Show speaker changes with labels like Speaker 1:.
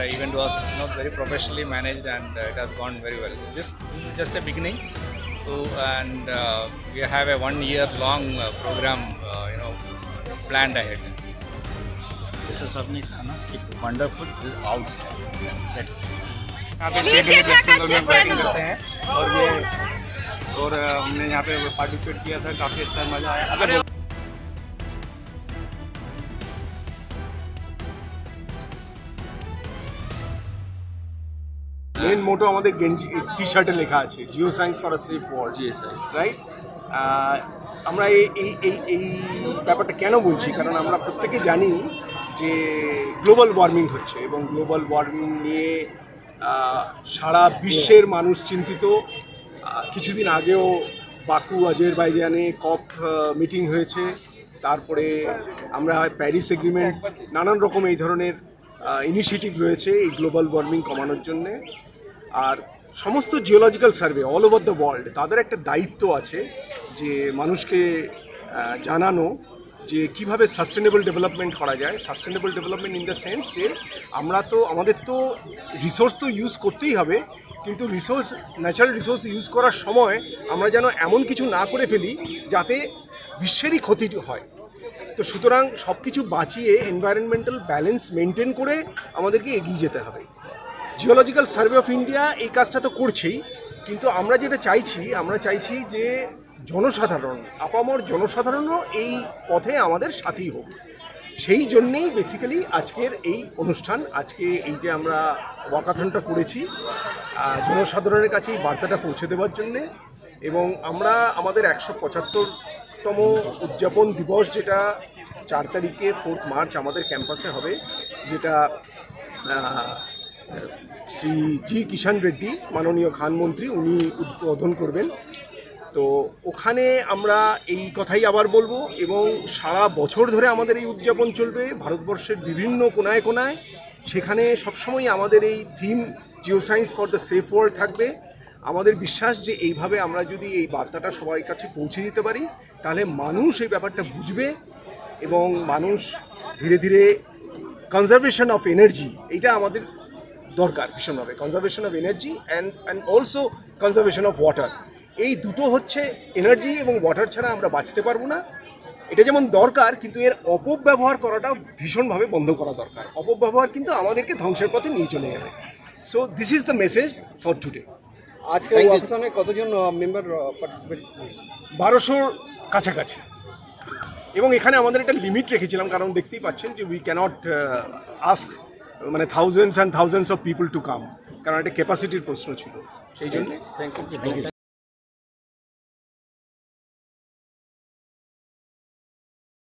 Speaker 1: event was very professionally managed, and it has gone very well. This is just a beginning. So, and we have a 1 year long program planned ahead.
Speaker 2: This is सबने खाना wonderful, this is outstanding. That's it.
Speaker 3: यहाँ पे stadium में batting करते हैं और हमने यहाँ पे पार्टिसिपेट किया था, काफ़ी अच्छा मज़ा आया।
Speaker 4: মেন মোটো আমাদের গেঞ্জি টি শার্টে লেখা আছে Jio science for a safe world, right? আমরা এই ব্যাপারটা কেন বলছি, কারণ আমরা প্রত্যেকে জানি যে গ্লোবাল ওয়ার্মিং হচ্ছে এবং গ্লোবাল ওয়ার্মিং নিয়ে সারা বিশ্বের মানুষ চিন্তিত। কিছুদিন আগেও বাকু আজারবাইজানে কপ মিটিং হয়েছে, তারপরে আমরা প্যারিস এগ্রিমেন্ট, নানান রকম এই ধরনের ইনিশিয়েটিভ রয়েছে এই গ্লোবাল ওয়ার্মিং কমানোর জন্যে। আর সমস্ত geological survey all over the world তাদের একটা দায়িত্ব আছে যে মানুষকে জানানো যে কীভাবে সাস্টেনেবল ডেভেলপমেন্ট করা যায়। Sustainable development in the sense যে আমাদের তো রিসোর্স তো ইউজ করতেই হবে, কিন্তু ন্যাচারাল রিসোর্স ইউজ করার সময় আমরা যেন এমন কিছু না করে ফেলি যাতে বিশ্বেরই ক্ষতি হয়। তো সুতরাং সব কিছু বাঁচিয়ে এনভায়রনমেন্টাল ব্যালেন্স মেনটেন করে আমাদেরকে এগিয়ে যেতে হবে। জিওলজিক্যাল সার্ভে অফ ইন্ডিয়া এই কাজটা তো করছেই, কিন্তু আমরা যেটা চাইছি যে জনসাধারণ, আপামর জনসাধারণও এই পথে আমাদের সাথী হোক। সেই জন্যেই বেসিক্যালি আজকের এই অনুষ্ঠান, আজকে এই যে আমরা ওয়াকাথনটা করেছি জনসাধারণের কাছে এই বার্তাটা পৌঁছে দেওয়ার জন্যে। এবং আমরা আমাদের 175তম উদযাপন দিবস, যেটা 4 তারিখে 4 মার্চ আমাদের ক্যাম্পাসে হবে, যেটা শ্রী জি কিষাণ রেড্ডি মাননীয় খানমন্ত্রী উনি উদ্বোধন করবেন। তো ওখানে আমরা এই কথাই আবার বলবো, এবং সারা বছর ধরে আমাদের এই উদযাপন চলবে ভারতবর্ষের বিভিন্ন কোনায় কোনায়। সেখানে সবসময় আমাদের এই theme Jio science for the safe world থাকবে। আমাদের বিশ্বাস যে এইভাবে আমরা যদি এই বার্তাটা সবার কাছে পৌঁছে দিতে পারি, তাহলে মানুষ এই ব্যাপারটা বুঝবে এবং মানুষ ধীরে ধীরে কনজারভেশন অফ এনার্জি, এইটা আমাদের দরকার ভীষণভাবে, conservation of energy and also conservation of water. এই দুটো হচ্ছে, এনার্জি এবং ওয়াটার ছাড়া আমরা বাঁচতে পারবো না। এটা যেমন দরকার, কিন্তু এর অপব্যবহার করাটাও ভীষণভাবে বন্ধ করা দরকার। অপব্যবহার কিন্তু আমাদেরকে ধ্বংসের পথে নিয়ে চলে যাবে। So this is the message for today.
Speaker 5: আজকে ওয়াকাথনে কতজন মেম্বার পার্টিসিপেট?
Speaker 4: 1200 কাছাকাছি। এবং এখানে আমাদের একটা লিমিট রেখেছিলাম, কারণ দেখতেই পাচ্ছেন যে উই ক্যানট আস্ক মানে thousands and thousands of people to come, কারণ একটা ক্যাপাসিটির প্রশ্ন ছিল, সেই জন্যে।
Speaker 5: Thank you.